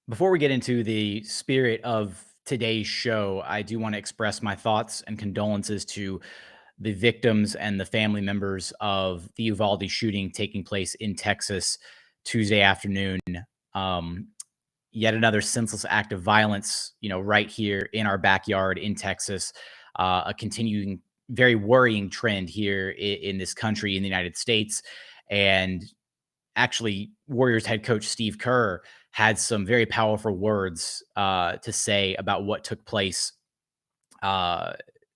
Before we get into the spirit of today's show, I do want to express my thoughts and condolences to the victims and the family members of the Uvalde shooting taking place in Texas Tuesday afternoon. Um, Yet another senseless act of violence, right here in our backyard in Texas. A continuing, very worrying trend here in this country, in the United States. And actually, Warriors head coach Steve Kerr had some very powerful words to say about what took place uh,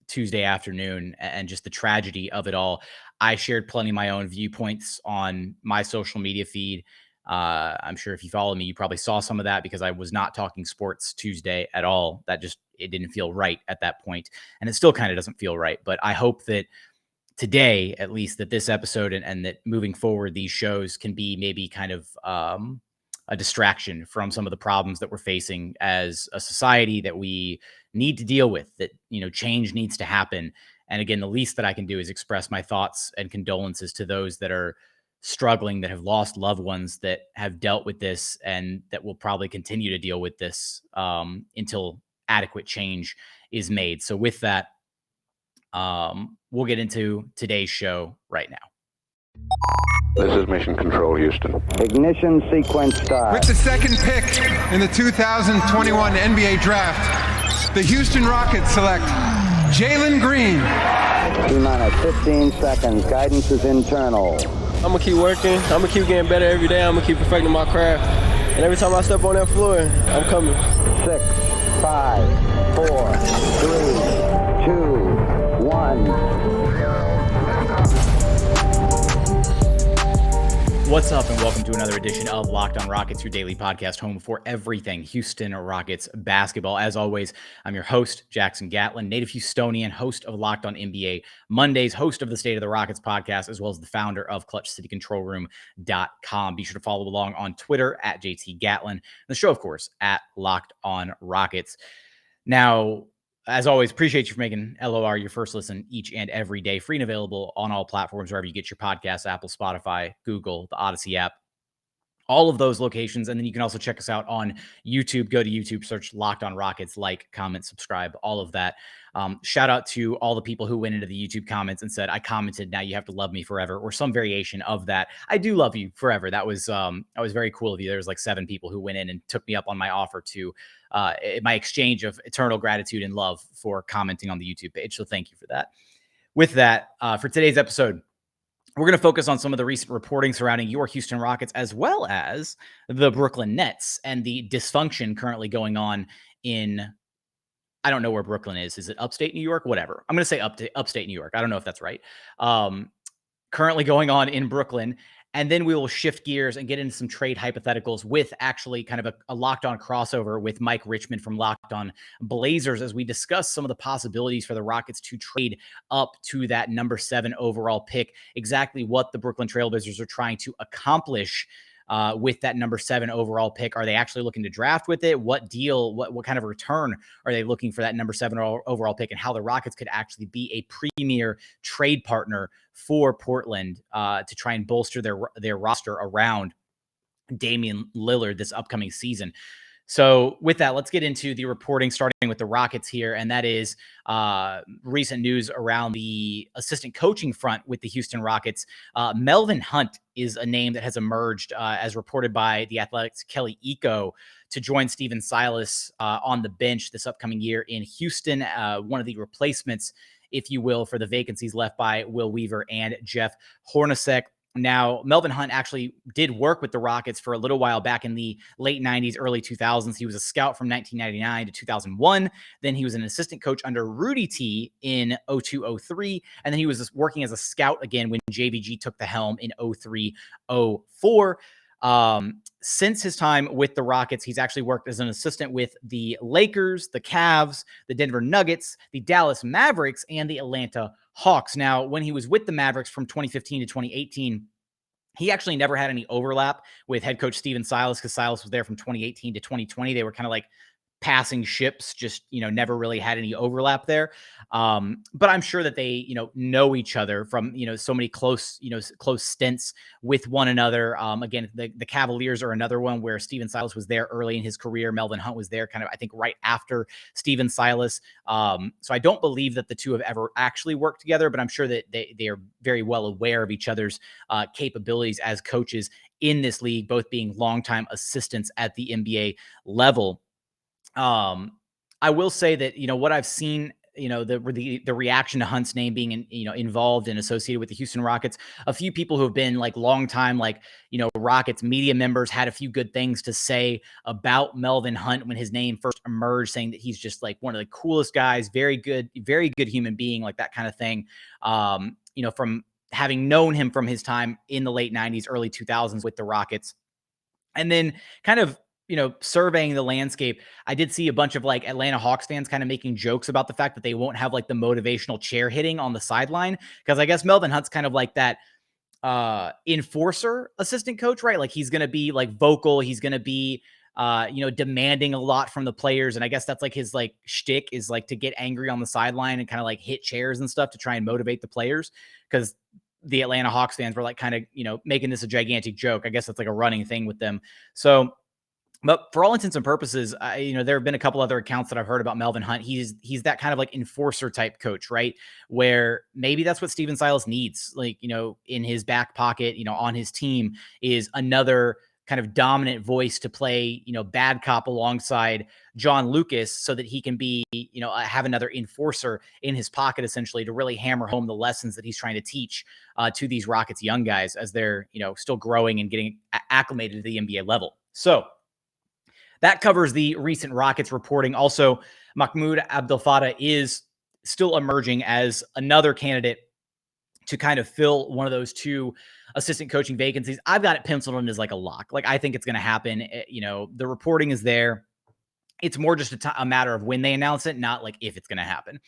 Tuesday afternoon and just the tragedy of it all. I shared plenty of my own viewpoints on my social media feed. I'm sure if you follow me, you probably saw some of that because I was not talking sports Tuesday at all. It didn't feel right at that point, and it still kind of doesn't feel right. But I hope that today, at least, that this episode and that moving forward, these shows can be maybe kind of a distraction from some of the problems that we're facing as a society that we need to deal with, that, change needs to happen. And again, the least that I can do is express my thoughts and condolences to those that are struggling, that have lost loved ones, that have dealt with this, and that will probably continue to deal with this until adequate change is made. So with that, we'll get into today's show right now. This is Mission Control, Houston. Ignition sequence start. With the second pick in the 2021 NBA Draft, the Houston Rockets select Jalen Green. T-minus 15 seconds. Guidance is internal. I'm going to keep working. I'm going to keep getting better every day. I'm going to keep perfecting my craft. And every time I step on that floor, I'm coming. 6, 5, 4, 3, 2, 1. What's up, and welcome to another edition of Locked on Rockets, your daily podcast home for everything Houston Rockets basketball. As always, I'm your host, Jackson Gatlin, native Houstonian, host of Locked on NBA Mondays, host of the State of the Rockets podcast, as well as the founder of ClutchCityControlRoom.com. Be sure to follow along on Twitter at JT Gatlin, and the show, of course, at Locked on Rockets. Now, as always, appreciate you for making LOR your first listen each and every day. Free and available on all platforms, wherever you get your podcasts, Apple, Spotify, Google, the Odyssey app, all of those locations. And then you can also check us out on YouTube. Go to YouTube, search Locked on Rockets, like, comment, subscribe, all of that. Shout out to all the people who went into the YouTube comments and said, I commented, now you have to love me forever, or some variation of that. I do love you forever. That was very cool of you. There was like 7 people who went in and took me up on my offer to my exchange of eternal gratitude and love for commenting on the YouTube page. So thank you for that. With that, for today's episode, we're going to focus on some of the recent reporting surrounding your Houston Rockets, as well as the Brooklyn Nets and the dysfunction currently going on in, I don't know where Brooklyn is. Is it upstate New York? Whatever. I'm going to say upstate New York. I don't know if that's right. Currently going on in Brooklyn. And then we will shift gears and get into some trade hypotheticals with actually kind of a Locked On crossover with Mike Richman from Locked On Blazers, as we discuss some of the possibilities for the Rockets to trade up to that number 7 overall pick, exactly what the Brooklyn Trailblazers are trying to accomplish with that number 7 overall pick. Are they actually looking to draft with it? What deal, what kind of return are they looking for that number 7 overall pick, and how the Rockets could actually be a premier trade partner for Portland to try and bolster their roster around Damian Lillard this upcoming season. So with that, let's get into the reporting, starting with the Rockets here. And that is recent news around the assistant coaching front with the Houston Rockets. Melvin Hunt is a name that has emerged as reported by The Athletic's Kelly Iko to join Steven Silas on the bench this upcoming year in Houston. One of the replacements, if you will, for the vacancies left by Will Weaver and Jeff Hornacek. Now, Melvin Hunt actually did work with the Rockets for a little while back in the late 90s, early 2000s. He was a scout from 1999 to 2001. Then he was an assistant coach under Rudy T in 02-03. And then he was working as a scout again when JVG took the helm in 03-04. Since his time with the Rockets, he's actually worked as an assistant with the Lakers, the Cavs, the Denver Nuggets, the Dallas Mavericks, and the Atlanta Hawks. Now, when he was with the Mavericks from 2015 to 2018, he actually never had any overlap with head coach Steven Silas, because Silas was there from 2018 to 2020. They were kind of like passing ships, just, never really had any overlap there. But I'm sure that they, know each other from, so many close stints with one another. Again, the Cavaliers are another one where Steven Silas was there early in his career. Melvin Hunt was there kind of, I think, right after Steven Silas. So I don't believe that the two have ever actually worked together, but I'm sure that they are very well aware of each other's capabilities as coaches in this league, both being longtime assistants at the NBA level. I will say that, what I've seen, the reaction to Hunt's name being involved and associated with the Houston Rockets, a few people who have been like longtime, Rockets media members had a few good things to say about Melvin Hunt when his name first emerged, saying that he's just like one of the coolest guys, very good human being, like that kind of thing. From having known him from his time in the late 90s, early 2000s with the Rockets. And then kind of, surveying the landscape, I did see a bunch of like Atlanta Hawks fans kind of making jokes about the fact that they won't have like the motivational chair hitting on the sideline. Because I guess Melvin Hunt's kind of like that enforcer assistant coach, right? Like he's going to be like vocal. He's going to be, demanding a lot from the players. And I guess that's like his like shtick is like to get angry on the sideline and kind of like hit chairs and stuff to try and motivate the players. Because the Atlanta Hawks fans were like kind of, making this a gigantic joke. I guess it's like a running thing with them. So, but for all intents and purposes, there have been a couple other accounts that I've heard about Melvin Hunt. He's that kind of like enforcer type coach, right? Where maybe that's what Steven Silas needs, like, in his back pocket, on his team is another kind of dominant voice to play, bad cop alongside John Lucas so that he can be, have another enforcer in his pocket, essentially, to really hammer home the lessons that he's trying to teach to these Rockets young guys as they're, still growing and getting acclimated to the NBA level. So that covers the recent Rockets reporting. Also, Mahmoud Abdel-Fattah is still emerging as another candidate to kind of fill one of those two assistant coaching vacancies. I've got it penciled in as like a lock. Like, I think it's going to happen. The reporting is there. It's more just a matter of when they announce it, not like if it's going to happen.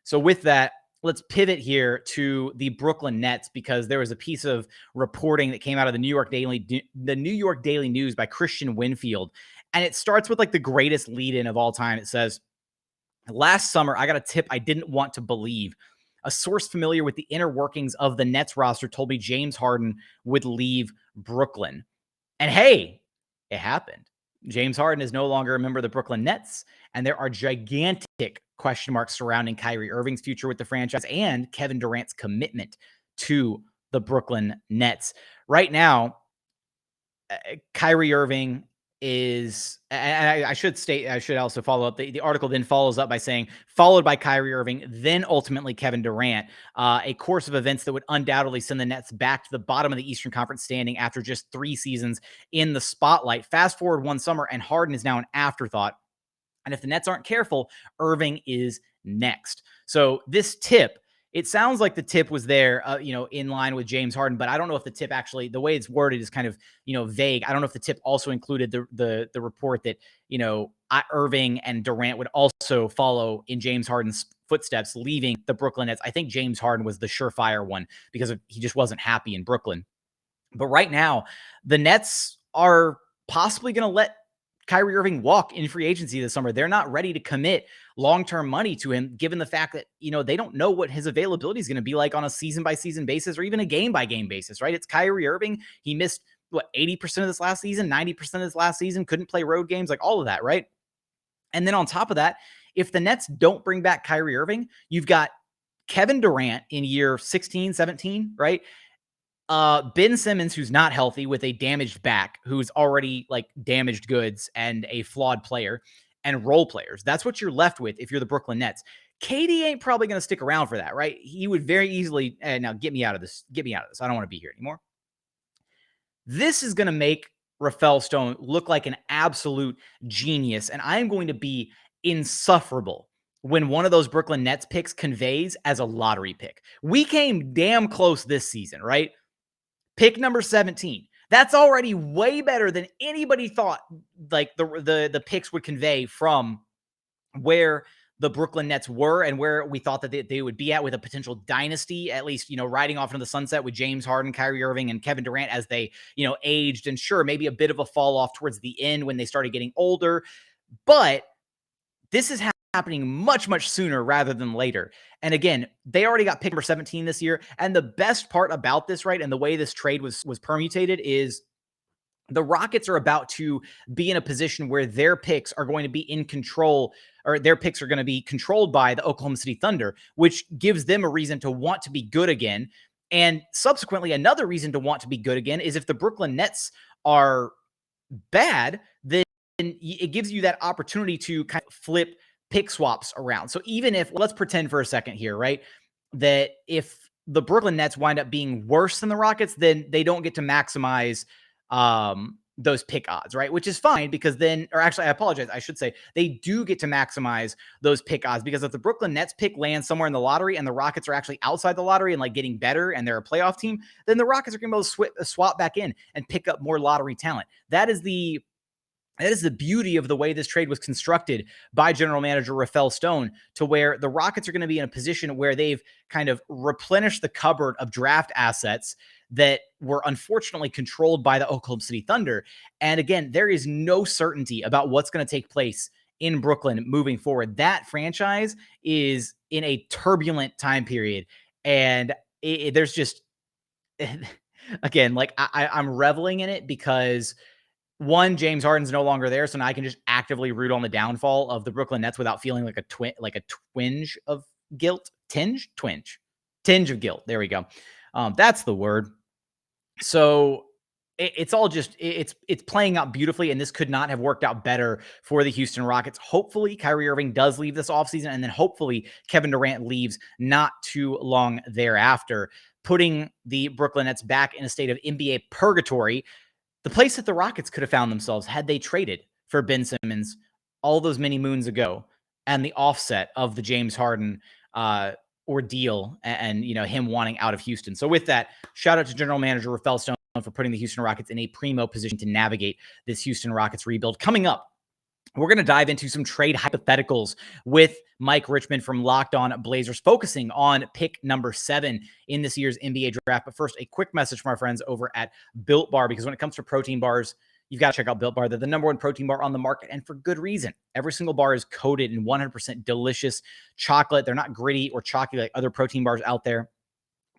So with that, let's pivot here to the Brooklyn Nets, because there was a piece of reporting that came out of the New York Daily News by Christian Winfield. And it starts with like the greatest lead-in of all time. It says, last summer, I got a tip I didn't want to believe. A source familiar with the inner workings of the Nets roster told me James Harden would leave Brooklyn. And hey, it happened. James Harden is no longer a member of the Brooklyn Nets, and there are gigantic question marks surrounding Kyrie Irving's future with the franchise and Kevin Durant's commitment to the Brooklyn Nets. Right now, Kyrie Irving is, and I should also follow up. The article then follows up by saying, followed by Kyrie Irving, then ultimately Kevin Durant, a course of events that would undoubtedly send the Nets back to the bottom of the Eastern Conference standing after just 3 seasons in the spotlight. Fast forward one summer, and Harden is now an afterthought. And if the Nets aren't careful, Irving is next. So this tip, it sounds like the tip was there, in line with James Harden, but I don't know if the tip actually, the way it's worded is kind of, vague. I don't know if the tip also included the report that, Irving and Durant would also follow in James Harden's footsteps, leaving the Brooklyn Nets. I think James Harden was the surefire one because he just wasn't happy in Brooklyn. But right now, the Nets are possibly going to let Kyrie Irving walk in free agency this summer. They're not ready to commit long-term money to him, given the fact that, they don't know what his availability is going to be like on a season-by-season basis or even a game-by-game basis, right? It's Kyrie Irving. He missed, 80% of this last season, 90% of this last season, couldn't play road games, like all of that, right? And then on top of that, if the Nets don't bring back Kyrie Irving, you've got Kevin Durant in year 16, 17, right? Ben Simmons, who's not healthy with a damaged back, who's already like damaged goods and a flawed player, and role players. That's what you're left with if you're the Brooklyn Nets. KD ain't probably going to stick around for that, right? He would very easily, now get me out of this. Get me out of this. I don't want to be here anymore. This is going to make Rafael Stone look like an absolute genius, and I am going to be insufferable when one of those Brooklyn Nets picks conveys as a lottery pick. We came damn close this season, right? Pick number 17. That's already way better than anybody thought like the picks would convey from where the Brooklyn Nets were and where we thought that they would be at with a potential dynasty, at least, riding off into the sunset with James Harden, Kyrie Irving, and Kevin Durant as they, aged, and sure, maybe a bit of a fall off towards the end when they started getting older. But This is happening much, much sooner rather than later. And again, they already got pick number 17 this year. And the best part about this, right, and the way this trade was permutated is the Rockets are about to be in a position where their picks are going to be in control, or their picks are going to be controlled by the Oklahoma City Thunder, which gives them a reason to want to be good again. And subsequently, another reason to want to be good again is if the Brooklyn Nets are bad, then it gives you that opportunity to kind of flip pick swaps around. So even if, let's pretend for a second here, right, that if the Brooklyn Nets wind up being worse than the Rockets, then they don't get to maximize those pick odds, right? Which is fine because then, or actually, I apologize. I should say they do get to maximize those pick odds because if the Brooklyn Nets pick lands somewhere in the lottery and the Rockets are actually outside the lottery and like getting better and they're a playoff team, then the Rockets are going to be able to swap back in and pick up more lottery talent. That is the beauty of the way this trade was constructed by general manager Rafael Stone, to where the Rockets are going to be in a position where they've kind of replenished the cupboard of draft assets that were unfortunately controlled by the Oklahoma City Thunder. And again, there is no certainty about what's going to take place in Brooklyn moving forward. That franchise is in a turbulent time period. And there's just, again, like I'm reveling in it because one, James Harden's no longer there. So now I can just actively root on the downfall of the Brooklyn Nets without feeling like a twinge of guilt. Tinge of guilt. There we go. That's the word. So it's all just, it's playing out beautifully, and this could not have worked out better for the Houston Rockets. Hopefully Kyrie Irving does leave this offseason, and then hopefully Kevin Durant leaves not too long thereafter, putting the Brooklyn Nets back in a state of NBA purgatory, the place that the Rockets could have found themselves had they traded for Ben Simmons all those many moons ago, and the offset of the James Harden ordeal and him wanting out of Houston. So with that, shout out to general manager Rafael Stone for putting the Houston Rockets in a primo position to navigate this Houston Rockets rebuild. Coming up, we're going to dive into some trade hypotheticals with Mike Richman from Locked On Blazers, focusing on pick number 7 in this year's NBA draft. But first, a quick message from our friends over at Built Bar, because when it comes to protein bars, you've got to check out Built Bar. They're the #1 protein bar on the market, and for good reason. Every single bar is coated in 100% delicious chocolate. They're not gritty or chalky like other protein bars out there.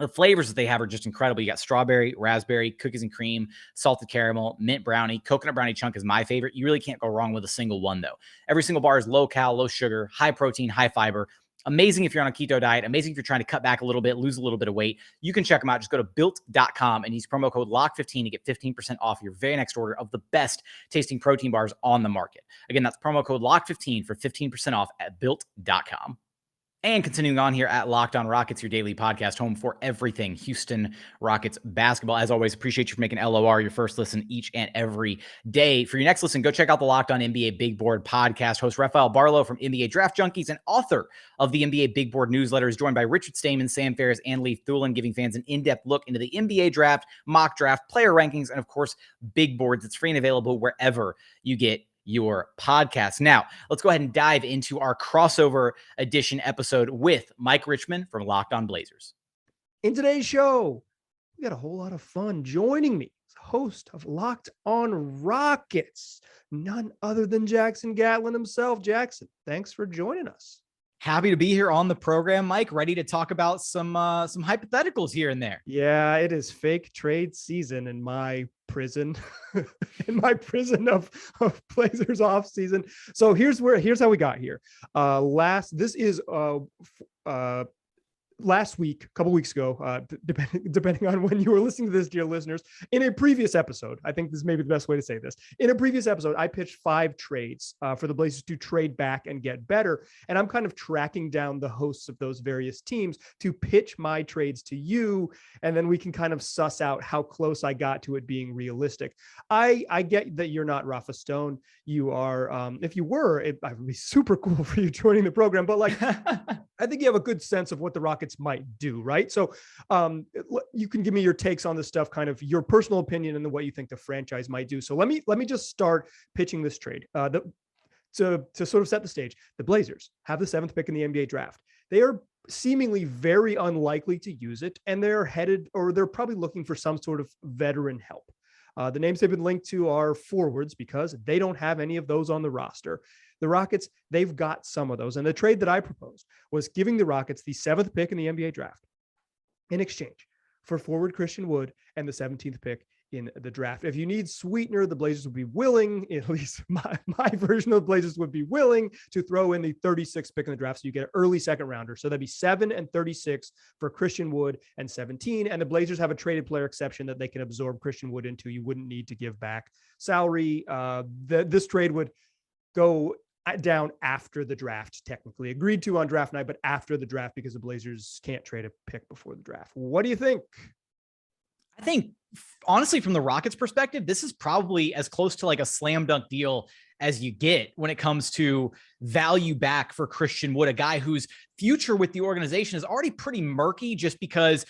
The flavors that they have are just incredible. You got strawberry, raspberry, cookies and cream, salted caramel, mint brownie. Coconut brownie chunk is my favorite. You really can't go wrong with a single one, though. Every single bar is low cal, low sugar, high protein, high fiber. Amazing if you're on a keto diet. Amazing if you're trying to cut back a little bit, lose a little bit of weight. You can check them out. Just go to built.com and use promo code LOCK15 to get 15% off your very next order of the best tasting protein bars on the market. Again, that's promo code LOCK15 for 15% off at built.com. And continuing on here at Locked On Rockets, your daily podcast home for everything Houston Rockets basketball. As always, appreciate you for making LOR your first listen each and every day. For your next listen, go check out the Locked On NBA Big Board podcast. Host Rafael Barlow from NBA Draft Junkies and author of the NBA Big Board newsletter is joined by Richard Stamen, Sam Ferris, and Leif Thulin, giving fans an in-depth look into the NBA draft, mock draft, player rankings, and of course, big boards. It's free and available wherever you get your podcast. Now, let's go ahead and dive into our crossover edition episode with Mike Richman from Locked On Blazers. In today's show, we got a whole lot of fun. Joining me as host of Locked On Rockets, none other than Jackson Gatlin himself. Jackson, thanks for joining us. Happy to be here on the program, Mike. Ready to talk about some hypotheticals here and there. Yeah, it is fake trade season in my prison, of Blazers off season. So here's how we got here. Last week, a couple weeks ago, depending on when you were listening to this, dear listeners, in a previous episode, I think this may be the best way to say this. In a previous episode, I pitched 5 trades for the Blazers to trade back and get better. And I'm kind of tracking down the hosts of those various teams to pitch my trades to you. And then we can kind of suss out how close I got to it being realistic. I get that you're not Rafa Stone. You are, if you were, it would be super cool for you joining the program. But like, I think you have a good sense of what the Rockets might do, right? So you can give me your takes on this stuff, kind of your personal opinion and then what you think the franchise might do. So let me just start pitching this trade to sort of set the stage. The Blazers have the 7th pick in the NBA draft. They are seemingly very unlikely to use it, and they're probably looking for some sort of veteran help. The names they've been linked to are forwards because they don't have any of those on the roster. The Rockets, they've got some of those. And the trade that I proposed was giving the Rockets the 7th pick in the NBA draft in exchange for forward Christian Wood and the 17th pick in the draft. If you need sweetener, the Blazers would be willing, at least my version of the Blazers would be willing to throw in the 36th pick in the draft. So you get an early second rounder. So that'd be 7 and 36 for Christian Wood and 17. And the Blazers have a traded player exception that they can absorb Christian Wood into. You wouldn't need to give back salary. This trade would go down after the draft, technically agreed to on draft night, but after the draft because the Blazers can't trade a pick before the draft. What do you think? I think, honestly, from the Rockets' perspective, this is probably as close to like a slam dunk deal as you get when it comes to value back for Christian Wood, a guy whose future with the organization is already pretty murky just because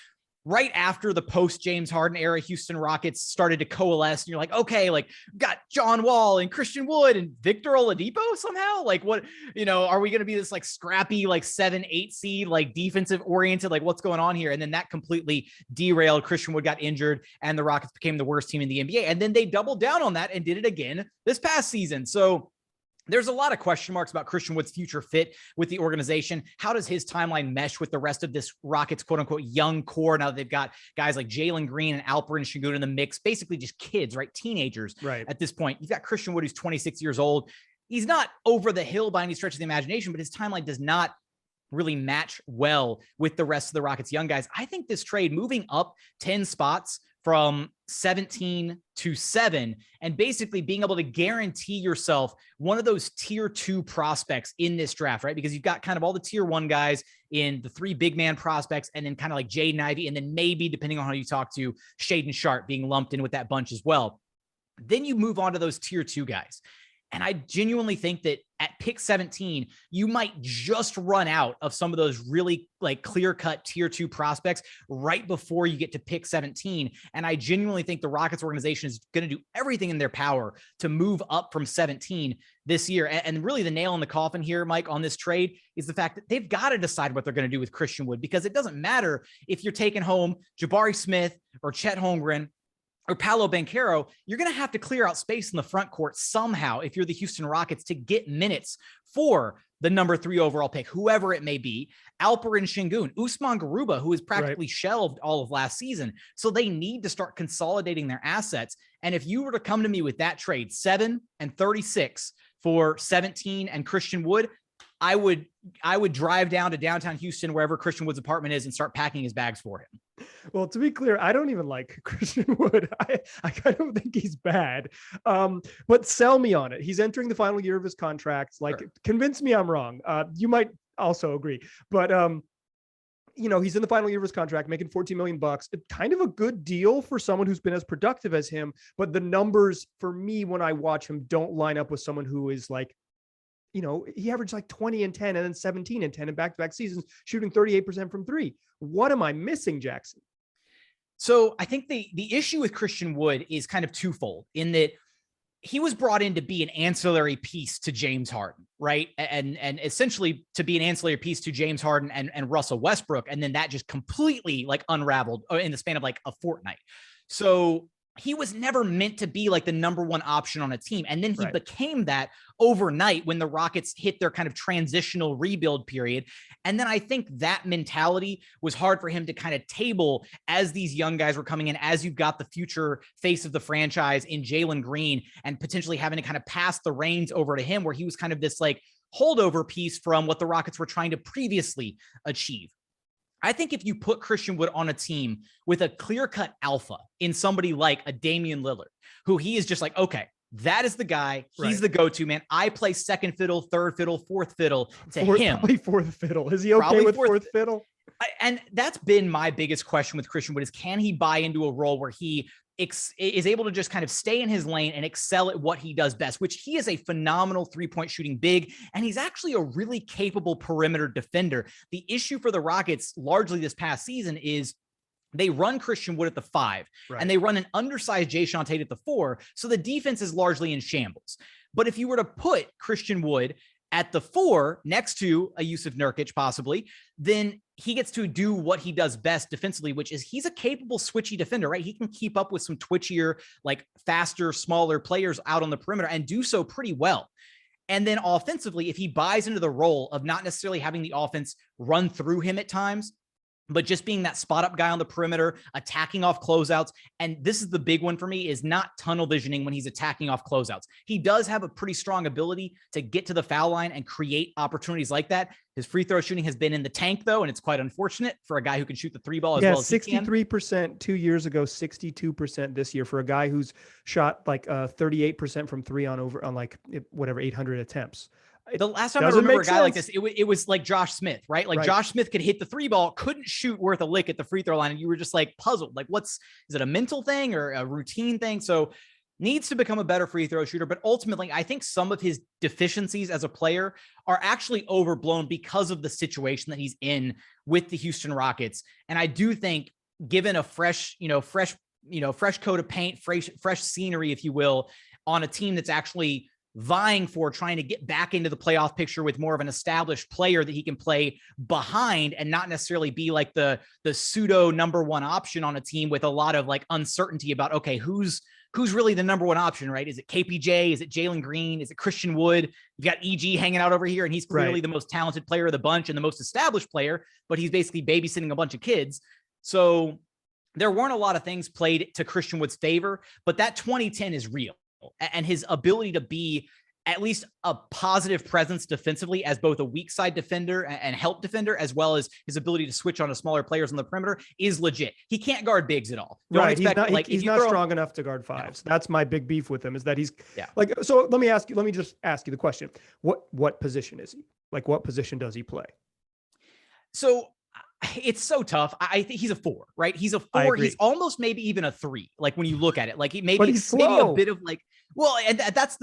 right after the post James Harden era, Houston Rockets started to coalesce and you're like, okay, like got John Wall and Christian Wood and Victor Oladipo somehow. Like what, are we going to be this like scrappy, like 7-8 seed, like defensive oriented, like what's going on here? And then that completely derailed. Christian Wood got injured and the Rockets became the worst team in the NBA. And then they doubled down on that and did it again this past season. So there's a lot of question marks about Christian Wood's future fit with the organization. How does his timeline mesh with the rest of this Rockets quote unquote young core? Now that they've got guys like Jalen Green and Alperen Sengun in the mix, basically just kids, right? Teenagers at this point. You've got Christian Wood, who's 26 years old. He's not over the hill by any stretch of the imagination, but his timeline does not really match well with the rest of the Rockets young guys. I think this trade moving up 10 spots from 17 to 7 and basically being able to guarantee yourself one of those tier 2 prospects in this draft, right? Because you've got kind of all the tier 1 guys in the 3 big man prospects and then kind of like Jaden Ivey and then maybe, depending on how you talk to, Shaedon Sharpe being lumped in with that bunch as well. Then you move on to those tier 2 guys. And I genuinely think that at pick 17, you might just run out of some of those really like clear-cut tier 2 prospects right before you get to pick 17. And I genuinely think the Rockets organization is going to do everything in their power to move up from 17 this year. And really the nail in the coffin here, Mike, on this trade is the fact that they've got to decide what they're going to do with Christian Wood, because it doesn't matter if you're taking home Jabari Smith or Chet Holmgren or Paolo Banchero. You're going to have to clear out space in the front court somehow if you're the Houston Rockets to get minutes for the number 3 overall pick, whoever it may be, Alperen Sengun, Usman Garuba, who is practically shelved all of last season. So they need to start consolidating their assets. And if you were to come to me with that trade, 7 and 36 for 17 and Christian Wood, I would drive down to downtown Houston, wherever Christian Wood's apartment is, and start packing his bags for him. Well, to be clear, I don't even like Christian Wood. I kind of think he's bad, but sell me on it. He's entering the final year of his contract. Like, convince me I'm wrong. You might also agree, but he's in the final year of his contract, making $14 million. Kind of a good deal for someone who's been as productive as him. But the numbers for me, when I watch him, don't line up with someone who is like, he averaged like 20 and 10 and then 17 and 10 in back-to-back seasons, shooting 38% from 3. What am I missing, Jackson? So I think the issue with Christian Wood is kind of twofold, in that he was brought in to be an ancillary piece to James Harden, right? And essentially to be an ancillary piece to James Harden and Russell Westbrook. And then that just completely like unraveled in the span of like a fortnight. So he was never meant to be like the number 1 option on a team. And then he became that overnight when the Rockets hit their kind of transitional rebuild period. And then I think that mentality was hard for him to kind of table as these young guys were coming in, as you've got the future face of the franchise in Jalen Green, and potentially having to kind of pass the reins over to him, where he was kind of this like holdover piece from what the Rockets were trying to previously achieve. I think if you put Christian Wood on a team with a clear-cut alpha in somebody like a Damian Lillard, who he is just like, okay, that is the guy. He's the go-to man. I play second fiddle, third fiddle, fourth fiddle to him. Probably fourth fiddle. Is he okay probably with fourth fiddle? And that's been my biggest question with Christian Wood, is can he buy into a role where he is able to just kind of stay in his lane and excel at what he does best, which he is a phenomenal 3-point shooting big. And he's actually a really capable perimeter defender. The issue for the Rockets largely this past season is they run Christian Wood at the 5 and they run an undersized Jae'Sean Tate at the 4. So the defense is largely in shambles. But if you were to put Christian Wood at the 4 next to a Yusuf Nurkic possibly, then he gets to do what he does best defensively, which is he's a capable switchy defender, right? He can keep up with some twitchier, like faster, smaller players out on the perimeter and do so pretty well. And then offensively, if he buys into the role of not necessarily having the offense run through him at times, but just being that spot up guy on the perimeter, attacking off closeouts. And this is the big one for me, is not tunnel visioning when he's attacking off closeouts. He does have a pretty strong ability to get to the foul line and create opportunities like that. His free throw shooting has been in the tank though, and it's quite unfortunate for a guy who can shoot the three ball as well as 63% 2 years ago, 62% this year for a guy who's shot like 38% from three on like whatever 800 attempts. The last time I remember a guy like this, it was like Josh Smith, right? Like Josh Smith could hit the three ball, couldn't shoot worth a lick at the free throw line. And you were just like puzzled. Like, is it a mental thing or a routine thing? So needs to become a better free throw shooter. But ultimately, I think some of his deficiencies as a player are actually overblown because of the situation that he's in with the Houston Rockets. And I do think given a fresh coat of paint, fresh scenery, if you will, on a team that's actually vying for trying to get back into the playoff picture with more of an established player that he can play behind and not necessarily be like the pseudo number one option on a team with a lot of like uncertainty about, okay, who's really the number one option, right? Is it KPJ? Is it Jalen Green? Is it Christian Wood? You've got EG hanging out over here and he's clearly the most talented player of the bunch and the most established player, but he's basically babysitting a bunch of kids. So there weren't a lot of things played to Christian Wood's favor, but that 2010 is real. And his ability to be at least a positive presence defensively as both a weak side defender and help defender, as well as his ability to switch on to smaller players on the perimeter is legit. He can't guard bigs at all. He's not strong enough to guard fives. No. That's my big beef with him, is that he's so let me just ask you the question. What position is he? Like, what position does he play? So it's so tough. I think he's a 4, right? He's a 4. He's almost maybe even a 3. Like when you look at it, like maybe a bit of like, well, and that's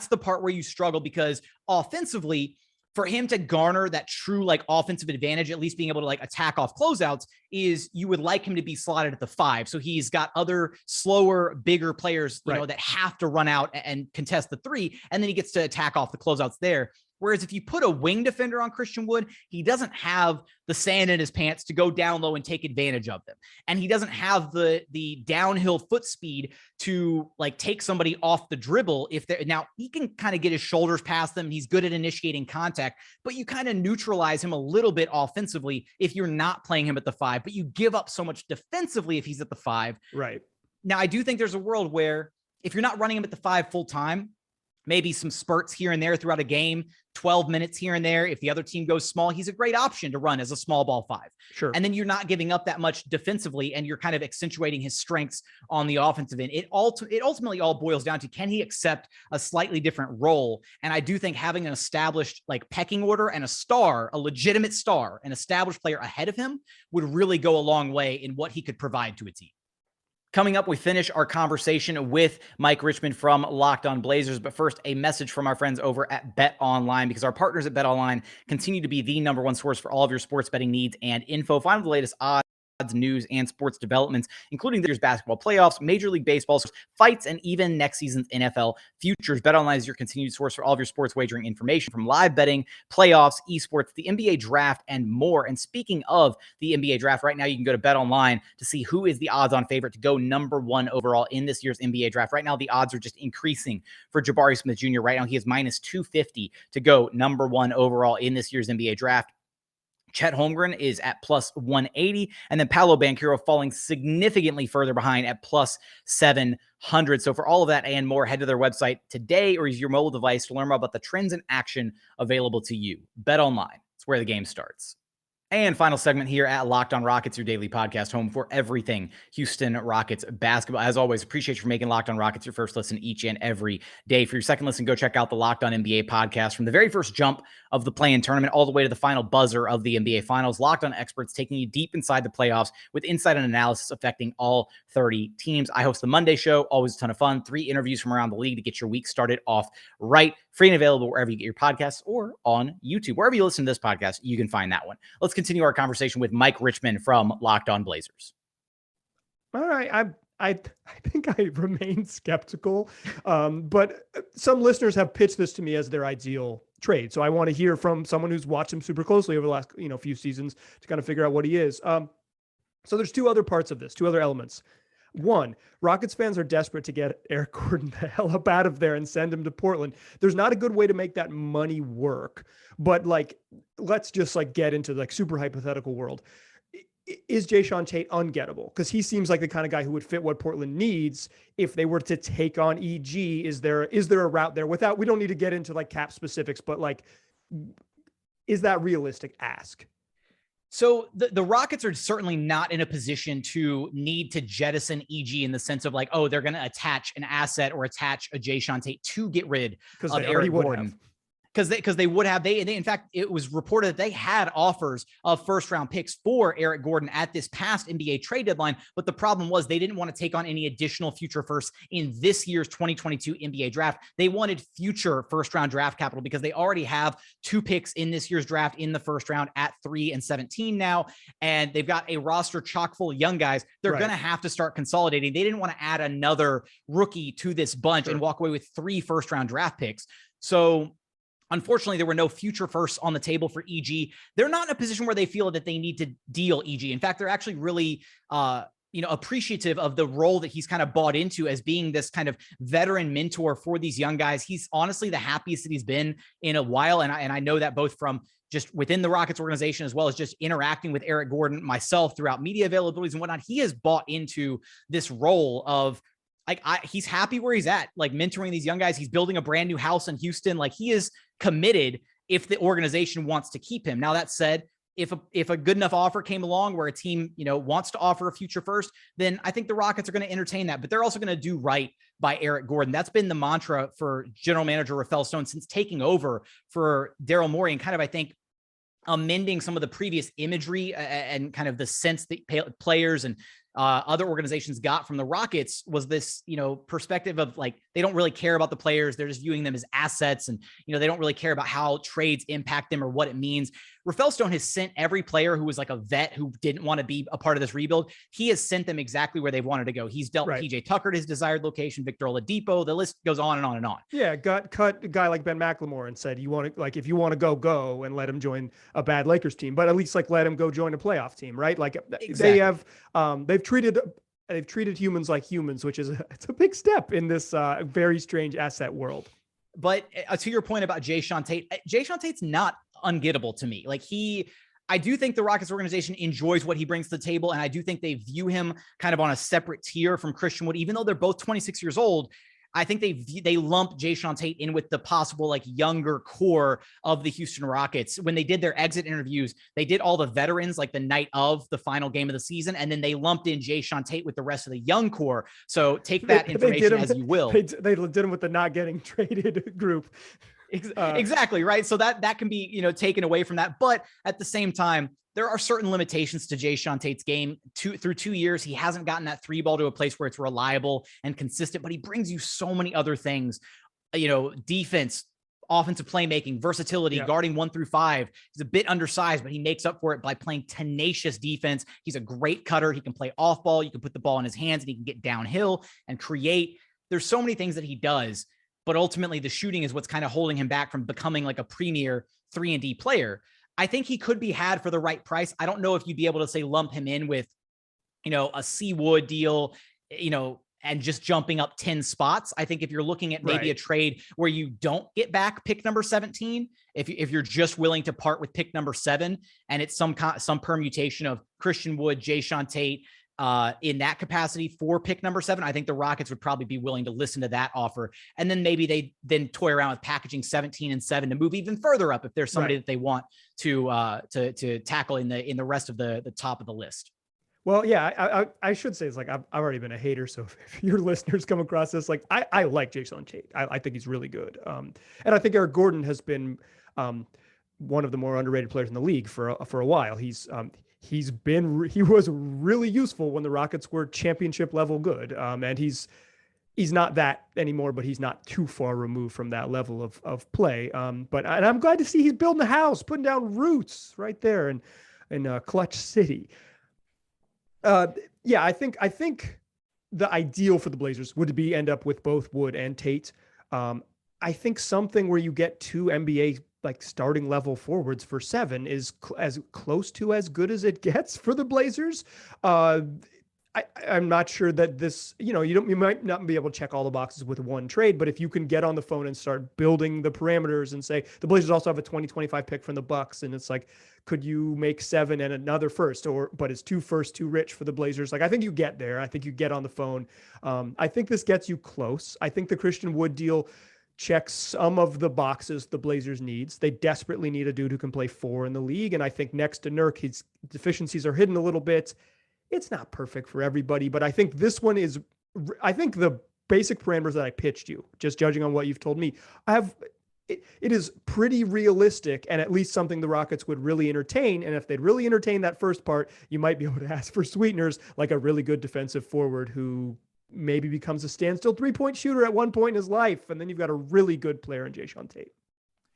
the part where you struggle, because offensively, for him to garner that true like offensive advantage, at least being able to like attack off closeouts, is you would like him to be slotted at the 5. So he's got other slower, bigger players, you know, that have to run out and contest the 3, and then he gets to attack off the closeouts there. Whereas if you put a wing defender on Christian Wood, he doesn't have the sand in his pants to go down low and take advantage of them. And he doesn't have the downhill foot speed to like take somebody off the dribble. Now he can kind of get his shoulders past them. He's good at initiating contact, but you kind of neutralize him a little bit offensively if you're not playing him at the 5, but you give up so much defensively if he's at the 5. Right. Now I do think there's a world where if you're not running him at the 5 full time, maybe some spurts here and there throughout a game, 12 minutes here and there. If the other team goes small, he's a great option to run as a small ball 5. Sure. And then you're not giving up that much defensively, and you're kind of accentuating his strengths on the offensive end. It ultimately all boils down to, can he accept a slightly different role? And I do think having an established like pecking order and a legitimate star, an established player ahead of him would really go a long way in what he could provide to a team. Coming up, we finish our conversation with Mike Richman from Locked On Blazers. But first, a message from our friends over at BetOnline, because our partners at BetOnline continue to be the number one source for all of your sports betting needs and info. Find the latest odds, news, and sports developments, including this year's basketball playoffs, Major League Baseball fights, and even next season's NFL futures. BetOnline is your continued source for all of your sports wagering information, from live betting, playoffs, esports, the NBA draft, and more. And speaking of the NBA draft, right now you can go to BetOnline to see who is the odds-on favorite to go number 1 overall in this year's NBA draft. Right now, the odds are just increasing for Jabari Smith Jr. Right now, he is minus 250 to go number 1 overall in this year's NBA draft. Chet Holmgren is at plus 180, and then Paolo Banchero falling significantly further behind at plus 700. So for all of that and more, head to their website today or use your mobile device to learn more about the trends in action available to you. BetOnline, it's where the game starts. And final segment here at Locked On Rockets, your daily podcast home for everything Houston Rockets basketball. As always, appreciate you for making Locked On Rockets your first listen each and every day. For your second listen, go check out the Locked On NBA podcast. From the very first jump of the play-in tournament all the way to the final buzzer of the NBA Finals, Locked On experts taking you deep inside the playoffs with insight and analysis affecting all 30 teams. I host the Monday show, always a ton of fun. 3 interviews from around the league to get your week started off right. Free and available wherever you get your podcasts or on YouTube. Wherever you listen to this podcast, you can find that one. Let's continue our conversation with Mike Richman from Locked On Blazers. All right. I think I remain skeptical, but some listeners have pitched this to me as their ideal trade. So I want to hear from someone who's watched him super closely over the last, few seasons to kind of figure out what he is. So there's two other parts of this, two other elements. One, Rockets fans are desperate to get Eric Gordon the hell up out of there and send him to Portland. There's not a good way to make that money work, but let's just get into super hypothetical world. Is Jae'Sean Tate ungettable? Because he seems like the kind of guy who would fit what Portland needs if they were to take on EG. Is there a route there we don't need to get into cap specifics, but is that realistic ask? So the Rockets are certainly not in a position to need to jettison EG in the sense of they're going to attach an asset or attach a Jae'Sean Tate to get rid of Eric Gordon. Because they would have, they in fact, it was reported that they had offers of first round picks for Eric Gordon at this past NBA trade deadline. But the problem was they didn't want to take on any additional future firsts in this year's 2022 NBA draft. They wanted future first round draft capital because they already have 2 picks in this year's draft in the first round at 3 and 17 now. And they've got a roster chock full of young guys. They're going to have to start consolidating. They didn't want to add another rookie to this bunch and walk away with 3 first round draft picks. So unfortunately, there were no future firsts on the table for EG. They're not in a position where they feel that they need to deal EG. In fact, they're actually really, appreciative of the role that he's kind of bought into as being this kind of veteran mentor for these young guys. He's honestly the happiest that he's been in a while. And I know that both from just within the Rockets organization, as well as just interacting with Eric Gordon, myself throughout media availabilities and whatnot. He has bought into this role of he's happy where he's at, mentoring these young guys. He's building a brand new house in Houston. He is committed if the organization wants to keep him. Now, that said, if a good enough offer came along where a team, wants to offer a future first, then I think the Rockets are going to entertain that, but they're also going to do right by Eric Gordon. That's been the mantra for general manager Rafael Stone since taking over for Daryl Morey, and kind of, I think, amending some of the previous imagery and kind of the sense that players and other organizations got from the Rockets was this, perspective of they don't really care about the players. They're just viewing them as assets. And, they don't really care about how trades impact them or what it means. Rafael Stone has sent every player who was a vet who didn't want to be a part of this rebuild. He has sent them exactly where they've wanted to go. He's dealt with PJ Tucker at his desired location, Victor Oladipo. The list goes on and on and on. Yeah. Cut a guy like Ben McLemore and said, you want to, if you want to go and let him join a bad Lakers team, but at least let him go join a playoff team, right? Exactly. They have, they've treated humans like humans, which is it's a big step in this very strange asset world. But to your point about Jae'Sean Tate's not ungettable to me. I do think the Rockets organization enjoys what he brings to the table. And I do think they view him kind of on a separate tier from Christian Wood, even though they're both 26 years old. I think they lump Jae'Sean Tate in with the possible younger core of the Houston Rockets. When they did their exit interviews, they did all the veterans the night of the final game of the season, and then they lumped in Jae'Sean Tate with the rest of the young core. So take that information as you will. They did him with the not getting traded group. Exactly, right. So that can be taken away from that, but at the same time, there are certain limitations to Jae'Sean Tate's game. Through 2 years, he hasn't gotten that 3 ball to a place where it's reliable and consistent, but he brings you so many other things, defense, offensive playmaking, versatility, guarding 1 through 5. He's a bit undersized, but he makes up for it by playing tenacious defense. He's a great cutter. He can play off ball. You can put the ball in his hands and he can get downhill and create. There's so many things that he does, but ultimately the shooting is what's kind of holding him back from becoming a premier 3-and-D player. I think he could be had for the right price. I don't know if you'd be able to say lump him in with, a C Wood deal, and just jumping up 10 spots. I think if you're looking at maybe a trade where you don't get back pick number 17, if you're just willing to part with pick number 7, and it's some permutation of Christian Wood, Jae'Sean Tate, in that capacity for pick number 7, I think the Rockets would probably be willing to listen to that offer. And then maybe they then toy around with packaging 17 and 7 to move even further up if there's somebody that they want to tackle in the rest of the top of the list. Well, yeah, I should say it's I've already been a hater. So if your listeners come across this, I like Jae'Sean Tate. I think he's really good. And I think Eric Gordon has been one of the more underrated players in the league for a while. He was really useful when the Rockets were championship level good. And he's not that anymore, but he's not too far removed from that level of play. But I'm glad to see he's building a house, putting down roots right there in Clutch City. I think the ideal for the Blazers would be end up with both Wood and Tate. I think something where you get 2 NBA like starting level forwards for 7 is as close to as good as it gets for the Blazers. I'm not sure that this, you might not be able to check all the boxes with one trade, but if you can get on the phone and start building the parameters and say the Blazers also have a 2025 pick from the Bucks, and it's like, could you make 7 and another first, but is 2 firsts too rich for the Blazers? Like, I think you get there. I think you get on the phone. I think this gets you close. I think the Christian Wood deal checks some of the boxes the Blazers needs. They desperately need a dude who can play 4 in the league. And I think next to Nurk, his deficiencies are hidden a little bit. It's not perfect for everybody, but I think this one is, I think the basic parameters that I pitched you, just judging on what you've told me, it is pretty realistic and at least something the Rockets would really entertain. And if they'd really entertain that first part, you might be able to ask for sweeteners, like a really good defensive forward who maybe becomes a standstill 3-point shooter at one point in his life. And then you've got a really good player in Jae'Sean Tate.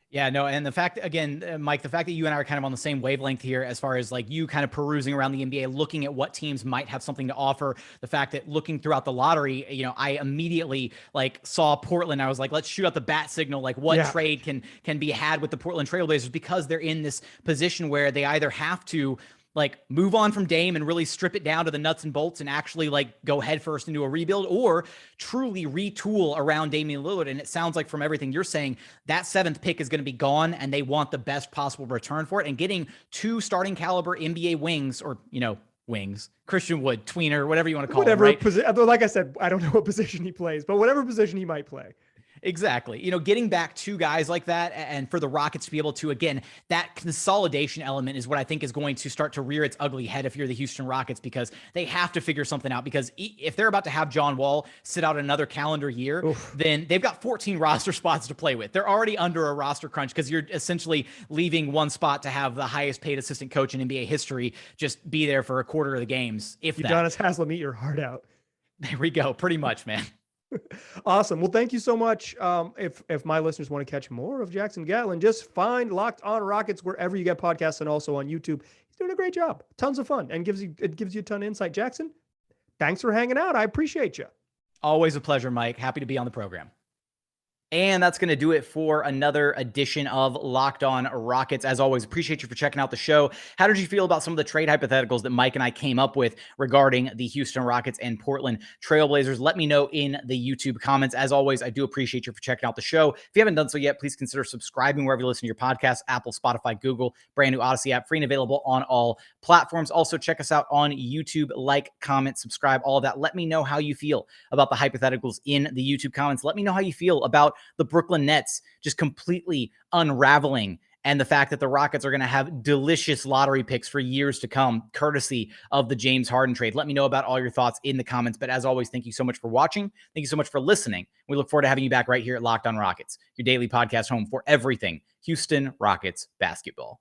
Yeah, no, and the fact, again, Mike, the fact that you and I are kind of on the same wavelength here as far as like you kind of perusing around the NBA, looking at what teams might have something to offer, the fact that looking throughout the lottery, I immediately like saw Portland. I was like, let's shoot out the bat signal. Like what trade can be had with the Portland Trailblazers, because they're in this position where they either have to like move on from Dame and really strip it down to the nuts and bolts and actually like go headfirst into a rebuild, or truly retool around Damian Lillard. And it sounds like from everything you're saying, that 7th pick is going to be gone and they want the best possible return for it. And getting 2 starting caliber NBA wings, or, wings, Christian Wood, tweener, whatever you want to call it. Right? Like I said, I don't know what position he plays, but whatever position he might play. Exactly. Getting back 2 guys like that, and for the Rockets to be able to, again, that consolidation element is what I think is going to start to rear its ugly head if you're the Houston Rockets, because they have to figure something out. Because if they're about to have John Wall sit out another calendar year, then they've got 14 roster spots to play with. They're already under a roster crunch because you're essentially leaving one spot to have the highest paid assistant coach in NBA history just be there for a quarter of the games. If that. Udonis Haslem, eat your heart out. There we go. Pretty much, man. Awesome. Well, thank you so much. If my listeners want to catch more of Jackson Gatlin, just find Locked On Rockets wherever you get podcasts and also on YouTube. He's doing a great job. Tons of fun, and gives you a ton of insight. Jackson, thanks for hanging out. I appreciate you. Always a pleasure, Mike. Happy to be on the program. And that's going to do it for another edition of Locked On Rockets. As always, appreciate you for checking out the show. How did you feel about some of the trade hypotheticals that Mike and I came up with regarding the Houston Rockets and Portland Trailblazers? Let me know in the YouTube comments. As always, I do appreciate you for checking out the show. If you haven't done so yet, please consider subscribing wherever you listen to your podcasts: Apple, Spotify, Google, brand new Odyssey app, free and available on all platforms. Also, check us out on YouTube. Like, comment, subscribe, all of that. Let me know how you feel about the hypotheticals in the YouTube comments. Let me know how you feel about the Brooklyn Nets just completely unraveling, and the fact that the Rockets are going to have delicious lottery picks for years to come, courtesy of the James Harden trade. Let me know about all your thoughts in the comments. But as always, thank you so much for watching. Thank you so much for listening. We look forward to having you back right here at Locked On Rockets, your daily podcast home for everything Houston Rockets basketball.